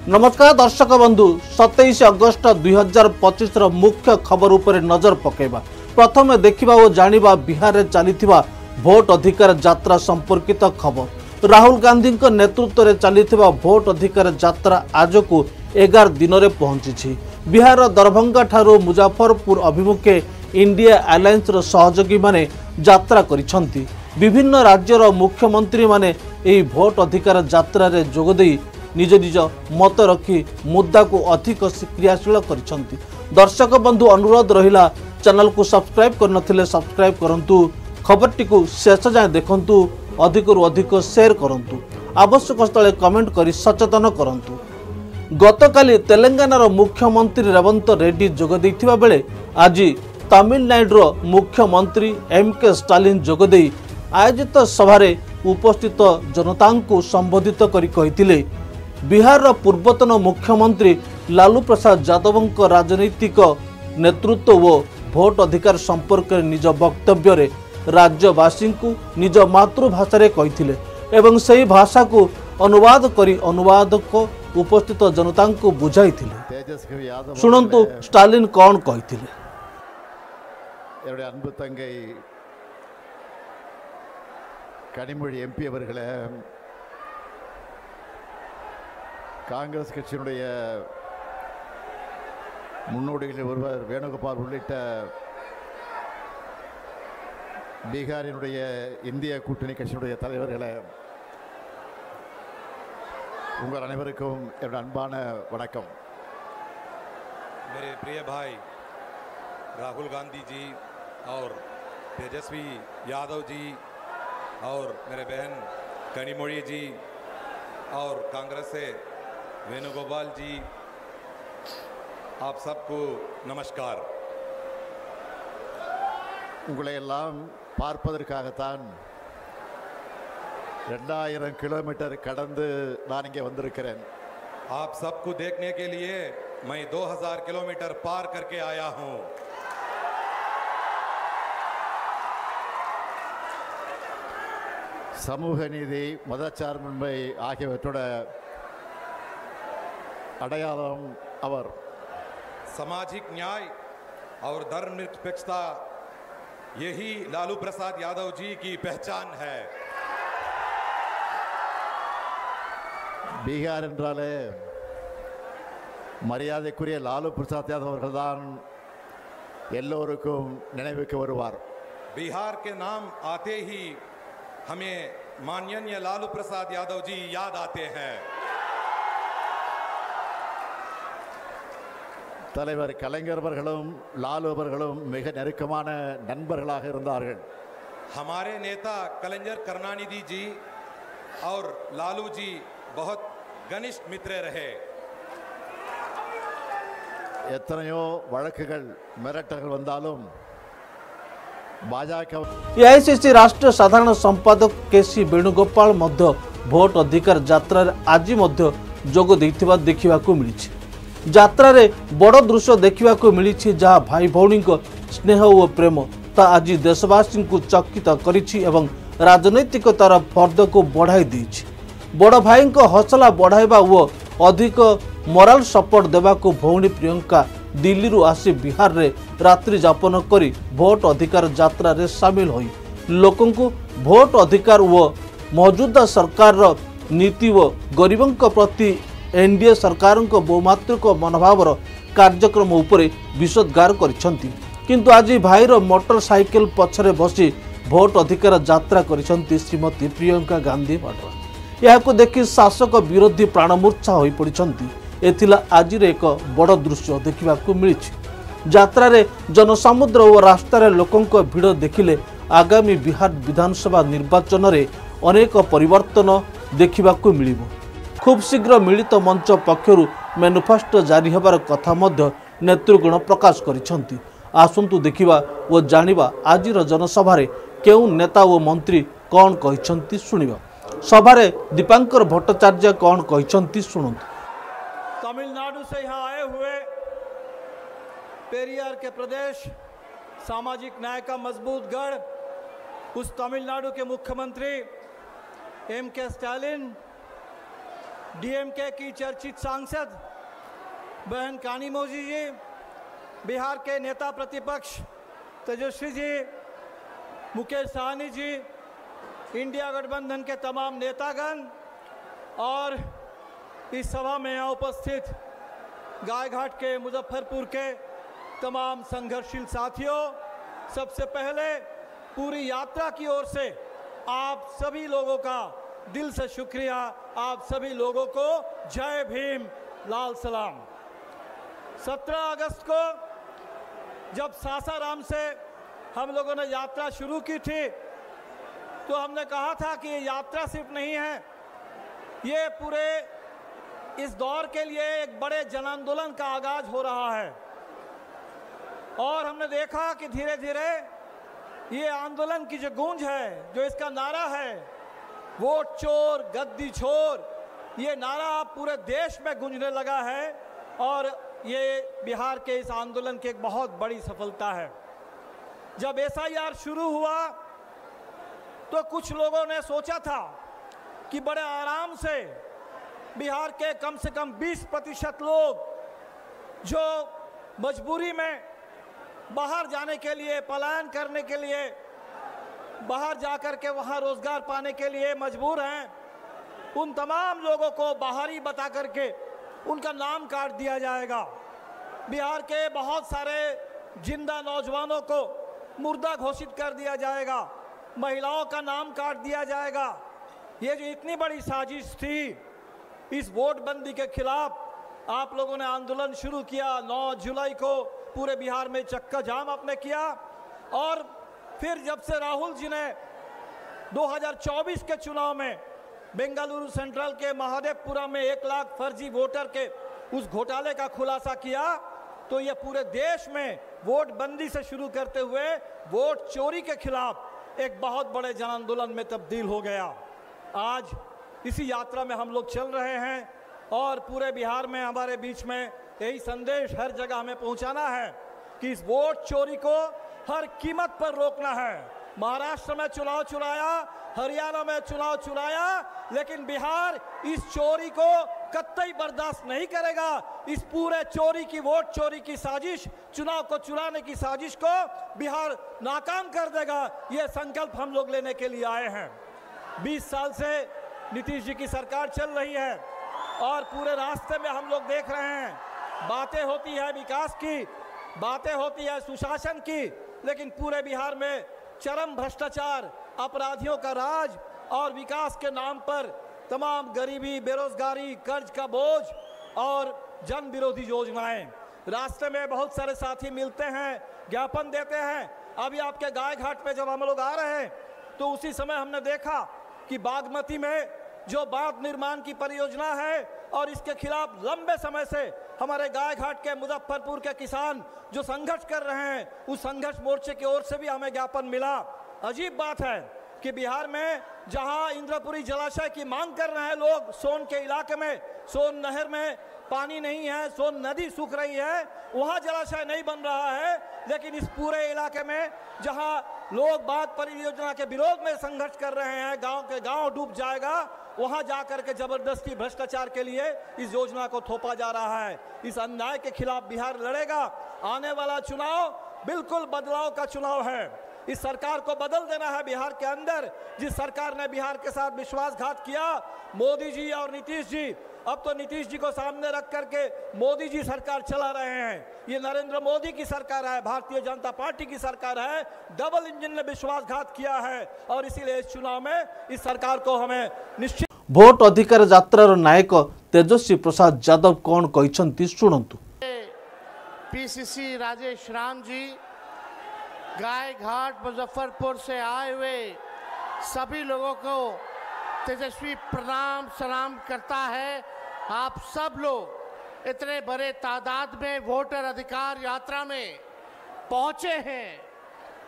नमस्कार दर्शक बंधु 27 अगस्त 2025 मुख्य खबर उपर नजर पकेबा। प्रथम देखिबा और जानिबा बिहार में चलीथिबा भोट अधिकार यात्रा संपर्कित खबर। राहुल गांधी नेतृत्व में चलीथिबा भोट अधिकार यात्रा आज को 11 दिन में पहुंची। बिहार दरभंगा ठारू मुजफ्फरपुर अभिमुखे इंडिया अलायंस सहयोगी माने यात्रा करिसंती। विभिन्न राज्यर मुख्यमंत्री माने एही भोट अधिकार यात्रा रे जोगदे निज निज मत रखी मुद्दा को अधिक क्रियाशील करिसंती। दर्शक बंधु अनुरोध रहिला चैनल को सब्सक्राइब करनथिले सब्सक्राइब करंतु, खबरटी को शेष जाए देखंतु, अधिक रु अधिक शेयर करंतु, आवश्यक स्थले कमेंट करी सचेतन करंतु। गतकाली तेलंगानार मुख्यमंत्री रेवंत रेड्डी जोग दैथिबा बेले आज तमिलनाडुर मुख्यमंत्री एमके स्टालिन जोगदे आयोजित सभारे उपस्थित जनता को संबोधित करी कहिथिले बिहार पूर्वतन मुख्यमंत्री लालू प्रसाद यादव राजनीतिक नेतृत्व व भोट अधिकार संपर्क निज वक्तव्य रे राज्यवासी को निज मातृभाषा कहिथिले एवं सही भाषा को अनुवाद करी अनुवादक उपस्थित जनता को बुझाइथिले। सुनंतु स्टालिन कौन कहिथिले। अன்பு தங்கை கனிமொழி எம்பி அவர்களே, காங்கிரஸ் கட்சியினுடைய முன்னோடிகளில் ஒருவர் வேணுகோபால் உள்ளிட்ட பீகாரினுடைய இந்திய கூட்டணி கட்சியினுடைய தலைவர்களே, உங்கள் அனைவருக்கும் என்னுடைய அன்பான வணக்கம்। मेरे प्रिय भाई राहुल गांधी जी और तेजस्वी यादव जी और मेरे बहन कनिमोड़ी जी और कांग्रेस से वेणुगोपाल जी, आप सबको नमस्कार। உங்களை எல்லாம் பார்ப்பதற்காகத்தான் 2000 किलोमीटर கடந்து நான் இங்கே வந்திருக்கிறேன்। आप सबको देखने के लिए मैं 2000 किलोमीटर पार करके आया हूं। சமூக நீதி, மதச்சார்பின்மை ஆகியவற்றோட அடையாளம் அவர்। सामाजिक न्याय और धर्मनिरपेक्षता यही लालू प्रसाद यादव जी की पहचान है। பீகார் என்றாலே மரியாதைக்குரிய லாலு பிரசாத் யாதவ் அவர்கள்தான் எல்லோருக்கும் நினைவுக்கு வருவார்। बिहार के नाम आते ही हमें माननीय लालू प्रसाद यादव जी याद आते हैं। தலைவர் கலைஞர் அவர்களும் லாலு அவர்களும் மிக நெருக்கமான நண்பர்களாக இருந்தார்கள்। हमारे नेता कलंजर करुणानिधि जी और लालू जी बहुत घनिष्ठ मित्र रहे। எத்தனையோ வழக்குகள் மிரட்டல்கள் வந்தாலும் பாஜக एआईसीसी राष्ट्रीय साधारण संपादक केसी वेणुगोपाल मध्य भोट अधिकार यात्रा आज मध्य जोग देथिबा देखिबाकू मिलिछि। यात्रा रे बड़ दृश्य देखिबाकू मिलिछि जहाँ भाई भौणी स्नेह और प्रेम ता आज देशवासी को चकित करिछि एवं राजनैतिकतार फर्द को बढ़ाई देछि। बड़ भाई हौसला बढ़ाइबा व अधिक मोराल सपोर्ट देवाकू भौणी प्रियंका दिल्ली रु आसी बिहार रे रात्रि यापन करी भोट अधिकार यात्रा रे शामिल होई लोकों को भोट अधिकार व मौजूदा सरकार नीति व गरीबों प्रति एनडीए सरकार बहुमात्रिक मनोभावर कार्यक्रम उपरे विशदगार करिसंती। किंतु आज भाईर मोटरसाइकेल पछरे बसी भोट अधिकार यात्रा करिसंती श्रीमती प्रियंका गांधी वाड्रा। यहाको देखि शासक विरोधी प्राणमूर्छा होई पड़िसंती। एथिला आज एक बड़ दृश्य देखिबाकू मिलिछि। यात्रा रे जनसमुद्र और रास्तार लोकों भिड़ देखिले आगामी बिहार विधानसभा निर्वाचन रे अनेक परिवर्तन देखिबाकू मिलिबो। खूब शीघ्र मिलित मंच पक्षरु मैनिफेस्टो जारी होबार कथा मध्य नेतृगण प्रकाश करिसंती। आसंतु देखिबा और जानिबा आजिर जनसभा केउ नेता और मंत्री कौन कहिसंती सुनिबा। सभारे दीपांकर भट्टाचार्य कौन कहिसंती सुनंतु। तमिलनाडु से यहाँ आए हुए पेरियार के प्रदेश सामाजिक न्याय का मजबूत गढ़ उस तमिलनाडु के मुख्यमंत्री एमके स्टालिन डीएमके की चर्चित सांसद बहन कानीमोझी जी, बिहार के नेता प्रतिपक्ष तेजस्वी जी, मुकेश सहनी जी, इंडिया गठबंधन के तमाम नेतागण और इस सभा में यहाँ उपस्थित गायघाट के मुजफ्फरपुर के तमाम संघर्षशील साथियों, सबसे पहले पूरी यात्रा की ओर से आप सभी लोगों का दिल से शुक्रिया। आप सभी लोगों को जय भीम, लाल सलाम। 17 अगस्त को जब सासाराम से हम लोगों ने यात्रा शुरू की थी तो हमने कहा था कि ये यात्रा सिर्फ नहीं है, ये पूरे इस दौर के लिए एक बड़े जन आंदोलन का आगाज हो रहा है। और हमने देखा कि धीरे धीरे ये आंदोलन की जो गूंज है, जो इसका नारा है, वोट चोर गद्दी छोर, ये नारा पूरे देश में गूंजने लगा है और ये बिहार के इस आंदोलन की एक बहुत बड़ी सफलता है। जब एसआईआर शुरू हुआ तो कुछ लोगों ने सोचा था कि बड़े आराम से बिहार के कम से कम 20% लोग जो मजबूरी में बाहर जाने के लिए, पलायन करने के लिए, बाहर जाकर के वहाँ रोजगार पाने के लिए मजबूर हैं, उन तमाम लोगों को बाहरी बता करके उनका नाम काट दिया जाएगा। बिहार के बहुत सारे जिंदा नौजवानों को मुर्दा घोषित कर दिया जाएगा, महिलाओं का नाम काट दिया जाएगा। ये जो इतनी बड़ी साजिश थी, इस वोट बंदी के खिलाफ आप लोगों ने आंदोलन शुरू किया। 9 जुलाई को पूरे बिहार में चक्का जाम आपने किया और फिर जब से राहुल जी ने 2024 के चुनाव में बेंगलुरु सेंट्रल के महादेवपुरा में 1 लाख फर्जी वोटर के उस घोटाले का खुलासा किया तो ये पूरे देश में वोट बंदी से शुरू करते हुए वोट चोरी के खिलाफ एक बहुत बड़े जन आंदोलन में तब्दील हो गया। आज इसी यात्रा में हम लोग चल रहे हैं और पूरे बिहार में हमारे बीच में यही संदेश हर जगह हमें पहुंचाना है कि इस वोट चोरी को हर कीमत पर रोकना है। महाराष्ट्र में चुनाव चुराया, हरियाणा में चुनाव चुराया, लेकिन बिहार इस चोरी को कतई बर्दाश्त नहीं करेगा। इस पूरे चोरी की, वोट चोरी की साजिश, चुनाव को चुराने की साजिश को बिहार नाकाम कर देगा। ये संकल्प हम लोग लेने के लिए आए हैं। 20 साल से नीतीश जी की सरकार चल रही है और पूरे रास्ते में हम लोग देख रहे हैं, बातें होती है विकास की, बातें होती है सुशासन की, लेकिन पूरे बिहार में चरम भ्रष्टाचार, अपराधियों का राज और विकास के नाम पर तमाम गरीबी, बेरोजगारी, कर्ज का बोझ और जन विरोधी योजनाएं। रास्ते में बहुत सारे साथी मिलते हैं, ज्ञापन देते हैं। अभी आपके गायघाट पे जब हम लोग आ रहे हैं तो उसी समय हमने देखा कि बागमती में जो बांध निर्माण की परियोजना है और इसके खिलाफ लंबे समय से हमारे गायघाट के, मुजफ्फरपुर के किसान जो संघर्ष कर रहे हैं, उस संघर्ष मोर्चे की ओर से भी हमें ज्ञापन मिला। अजीब बात है कि बिहार में जहां इंद्रपुरी जलाशय की मांग कर रहे हैं लोग, सोन के इलाके में, सोन नहर में पानी नहीं है, सोन नदी सूख रही है, वहां जलाशय नहीं बन रहा है, लेकिन इस पूरे इलाके में जहां लोग बांध परियोजना के विरोध में संघर्ष कर रहे हैं, गांव के गांव डूब जाएगा, वहां जाकर के जबरदस्ती भ्रष्टाचार के लिए इस योजना को थोपा जा रहा है। इस अन्याय के खिलाफ बिहार लड़ेगा। आने वाला चुनाव बिल्कुल बदलाव का चुनाव है। इस सरकार को बदल देना है बिहार के अंदर। जिस सरकार ने बिहार के साथ विश्वासघात किया, मोदी जी और नीतीश जी, अब तो नीतीश जी को सामने रख करके मोदी जी सरकार चला रहे हैं। ये नरेंद्र मोदी की सरकार है, भारतीय जनता पार्टी की सरकार है। डबल इंजन ने विश्वासघात किया है और इसीलिए इस चुनाव में इस सरकार को हमें निश्चित। भोट अधिकार यात्रार नायक तेजस्वी प्रसाद यादव कौन कहते शुणु। पीसीसी राजेश राम जी, गायघाट मुजफ्फरपुर से आए हुए सभी लोगों को तेजस्वी प्रणाम सलाम करता है। आप सब लोग इतने बड़े तादाद में वोटर अधिकार यात्रा में पहुंचे हैं,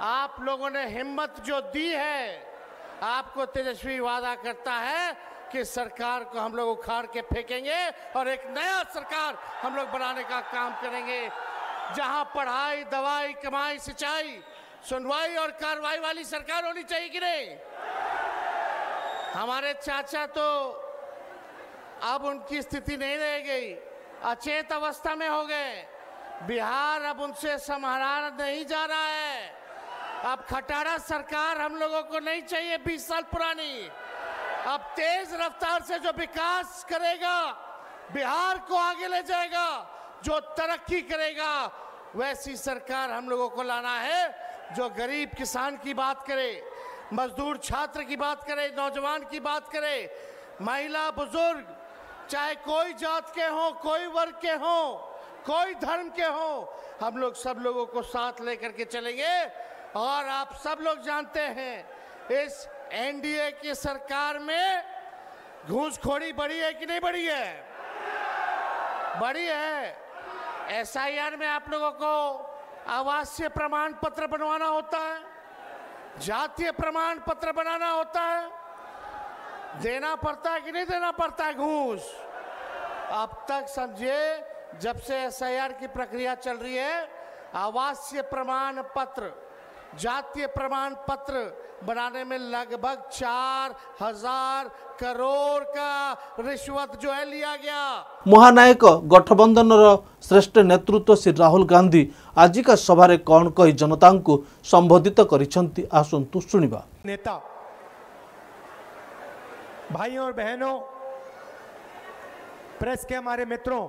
आप लोगों ने हिम्मत जो दी है, आपको तेजस्वी वादा करता है कि सरकार को हम लोग उखाड़ के फेंकेंगे और एक नया सरकार हम लोग बनाने का काम करेंगे, जहां पढ़ाई, दवाई, कमाई, सिंचाई, सुनवाई और कार्रवाई वाली सरकार होनी चाहिए कि नहीं। हमारे चाचा तो अब उनकी स्थिति नहीं रह गई, अचेत अवस्था में हो गए। बिहार अब उनसे संभाला नहीं जा रहा है। अब खटारा सरकार हम लोगों को नहीं चाहिए 20 साल पुरानी। अब तेज रफ्तार से जो विकास करेगा, बिहार को आगे ले जाएगा, जो तरक्की करेगा, वैसी सरकार हम लोगों को लाना है, जो गरीब किसान की बात करे, मजदूर छात्र की बात करे, नौजवान की बात करे, महिला बुजुर्ग, चाहे कोई जात के हों, कोई वर्ग के हों, कोई धर्म के हों, हम लोग सब लोगों को साथ लेकर के चलेंगे। और आप सब लोग जानते हैं इस एनडीए की सरकार में घूसखोरी बढ़ी है कि नहीं बढ़ी है? बढ़ी है। एसआईआर में आप लोगों को आवासीय प्रमाण पत्र बनवाना होता है, जातीय प्रमाण पत्र बनाना होता है, देना पड़ता है कि नहीं देना पड़ता है घूस? अब तक समझिए जब से एसआईआर की प्रक्रिया चल रही है, आवासीय प्रमाण पत्र, जातीय प्रमाण पत्र बनाने में लगभग 4,000 करोड़ का रिश्वत जो है लिया गया। महानायक गठबंधन श्रेष्ठ नेतृत्व श्री राहुल गांधी आज का सभा कौन कही जनता को संबोधित करिसेंती, आसंतु सुनिबा। नेता भाइयों और बहनों, प्रेस के हमारे मित्रों,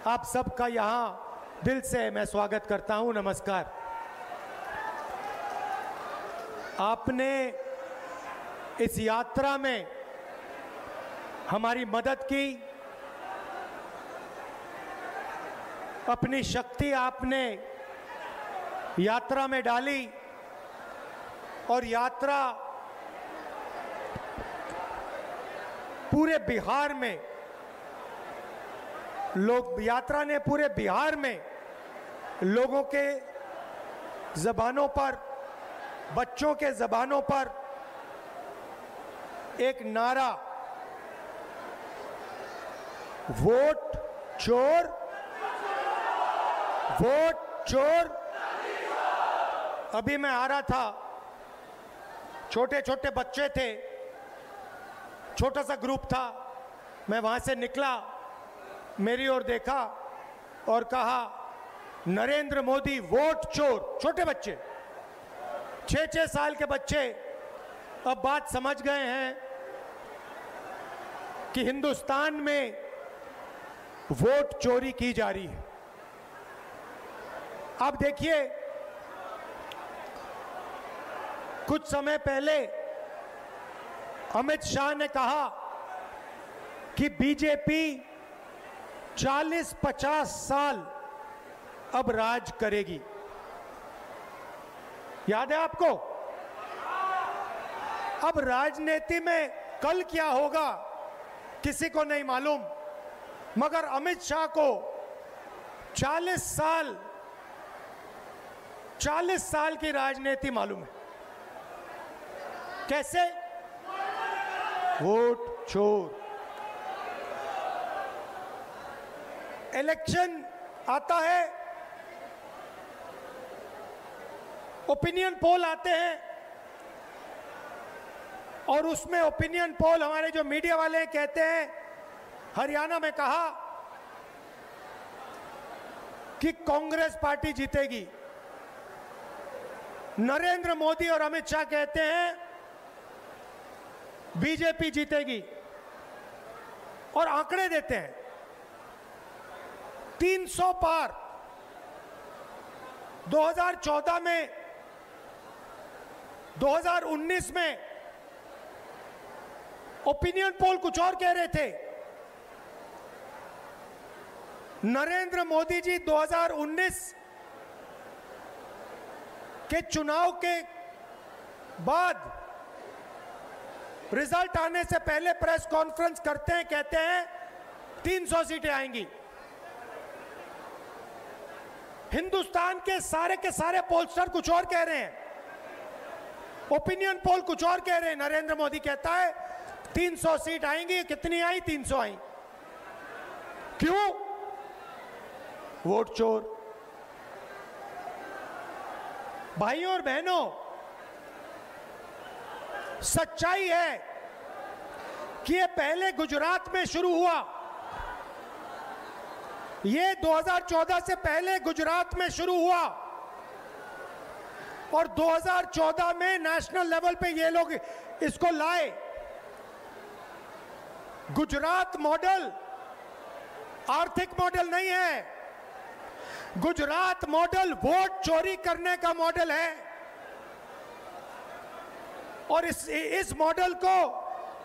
आप सबका यहाँ दिल से मैं स्वागत करता हूँ। नमस्कार। आपने इस यात्रा में हमारी मदद की, अपनी शक्ति आपने यात्रा में डाली और यात्रा पूरे बिहार में यात्रा ने पूरे बिहार में लोगों के ज़बानों पर, बच्चों के ज़बानों पर एक नारा, वोट चोर, वोट चोर। अभी मैं आ रहा था, छोटे छोटे बच्चे थे, छोटा सा ग्रुप था, मैं वहां से निकला, मेरी ओर देखा और कहा नरेंद्र मोदी वोट चोर। छोटे बच्चे, 6-6 साल के बच्चे अब बात समझ गए हैं कि हिंदुस्तान में वोट चोरी की जा रही है। अब देखिए, कुछ समय पहले अमित शाह ने कहा कि बीजेपी 40-50 साल अब राज करेगी। याद है आपको? अब राजनीति में कल क्या होगा किसी को नहीं मालूम, मगर अमित शाह को 40 साल की राजनीति मालूम है। कैसे? वोट चोर। इलेक्शन आता है, ओपिनियन पोल आते हैं और उसमें ओपिनियन पोल हमारे जो मीडिया वाले कहते हैं, हरियाणा में कहा कि कांग्रेस पार्टी जीतेगी। नरेंद्र मोदी और अमित शाह कहते हैं बीजेपी जीतेगी और आंकड़े देते हैं 300 पार। 2014 में, 2019 में ओपिनियन पोल कुछ और कह रहे थे। नरेंद्र मोदी जी 2019 के चुनाव के बाद रिजल्ट आने से पहले प्रेस कॉन्फ्रेंस करते हैं, कहते हैं 300 सीटें आएंगी। हिंदुस्तान के सारे पोलस्टर कुछ और कह रहे हैं, ओपिनियन पोल कुछ और कह रहे हैं। नरेंद्र मोदी कहता है 300 सीट आएंगी। कितनी आई? 300 आई। क्यों? वोट चोर। भाइयों और बहनों, सच्चाई है कि ये पहले गुजरात में शुरू हुआ, ये 2014 से पहले गुजरात में शुरू हुआ और 2014 में नेशनल लेवल पे ये लोग इसको लाए। गुजरात मॉडल आर्थिक मॉडल नहीं है, गुजरात मॉडल वोट चोरी करने का मॉडल है। और इस मॉडल को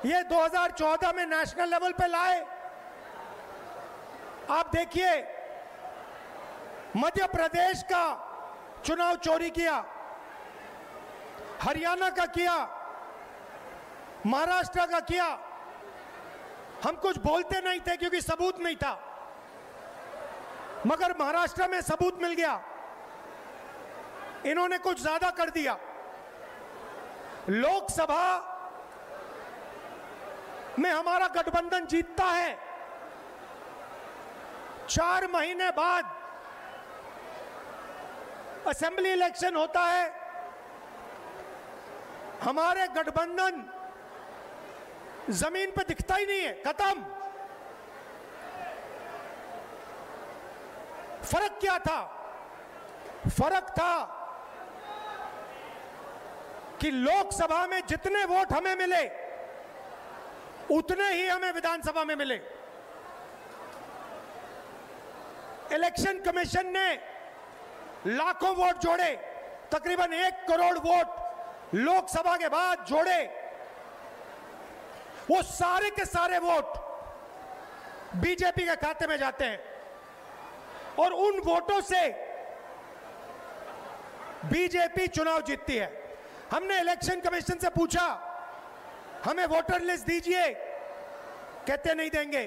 ये 2014 में नेशनल लेवल पे लाए। आप देखिए, मध्य प्रदेश का चुनाव चोरी किया, हरियाणा का किया, महाराष्ट्र का किया। हम कुछ बोलते नहीं थे क्योंकि सबूत नहीं था, मगर महाराष्ट्र में सबूत मिल गया। इन्होंने कुछ ज्यादा कर दिया। लोकसभा में हमारा गठबंधन जीतता है, 4 महीने बाद असेंबली इलेक्शन होता है, हमारे गठबंधन जमीन पर दिखता ही नहीं है, खत्म। फर्क क्या था? फर्क था कि लोकसभा में जितने वोट हमें मिले उतने ही हमें विधानसभा में मिले। इलेक्शन कमीशन ने लाखों वोट जोड़े, तकरीबन 1 करोड़ वोट लोकसभा के बाद जोड़े। वो सारे के सारे वोट बीजेपी के खाते में जाते हैं और उन वोटों से बीजेपी चुनाव जीतती है। हमने इलेक्शन कमीशन से पूछा, हमें वोटर लिस्ट दीजिए, कहते नहीं देंगे।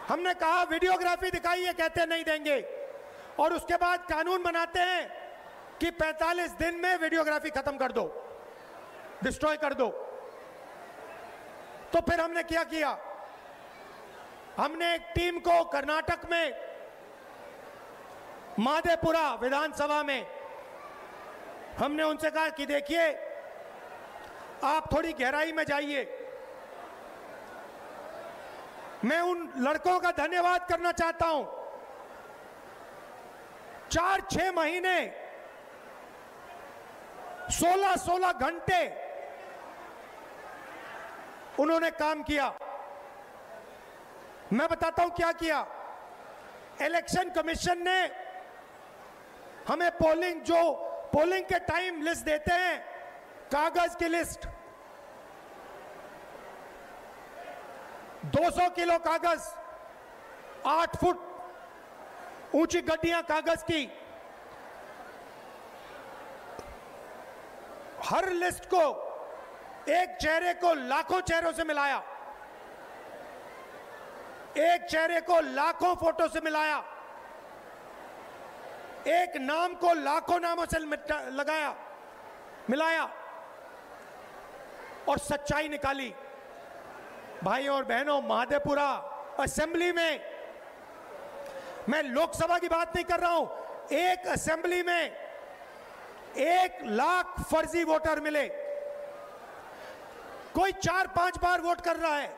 हमने कहा वीडियोग्राफी दिखाइए, कहते नहीं देंगे। और उसके बाद कानून बनाते हैं कि 45 दिन में वीडियोग्राफी खत्म कर दो, डिस्ट्रॉय कर दो। तो फिर हमने क्या किया? हमने एक टीम को कर्नाटक में माधेपुरा विधानसभा में हमने उनसे कहा कि देखिए, आप थोड़ी गहराई में जाइए। मैं उन लड़कों का धन्यवाद करना चाहता हूं। 4-6 महीने 16-16 घंटे उन्होंने काम किया। मैं बताता हूं क्या किया। इलेक्शन कमीशन ने हमें पोलिंग के टाइम लिस्ट देते हैं, कागज की लिस्ट, 200 किलो कागज, 8 फुट ऊंची गड्डियां कागज की। हर लिस्ट को, एक चेहरे को लाखों चेहरों से मिलाया, एक चेहरे को लाखों फोटो से मिलाया, एक नाम को लाखों नामों से मिलाया और सच्चाई निकाली। भाइयों और बहनों, माधेपुरा असेंबली में, मैं लोकसभा की बात नहीं कर रहा हूं, एक असेंबली में 1 लाख फर्जी वोटर मिले। कोई 4-5 बार वोट कर रहा है,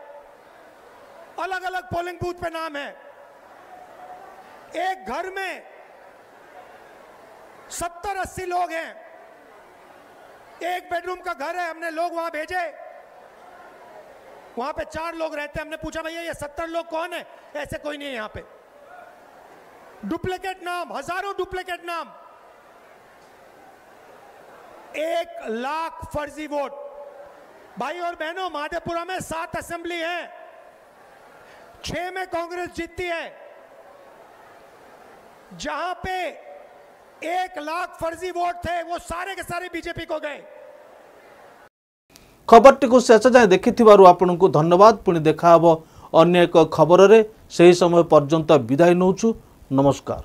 अलग अलग पोलिंग बूथ पे नाम है। एक घर में 70-80 लोग हैं, एक बेडरूम का घर है, हमने लोग वहां भेजे, वहां पे 4 लोग रहते हैं। हमने पूछा, भैया ये 70 लोग कौन है? ऐसे कोई नहीं है यहां पे। डुप्लीकेट नाम, हजारों डुप्लीकेट नाम, 1 लाख फर्जी वोट। भाई और बहनों, माधेपुरा में 7 असेंबली है, 6 में कांग्रेस जीतती है। जहां पे 1 लाख फर्जी वोट थे, वो सारे के सारे बीजेपी को गए। खबरटी को शेष जाए देखिथिबारु आपनकु धन्यवाद। पुणी देखा हबो अन्य एक खबर रे, सही समय पर्यंत विदाय नौछु। नमस्कार।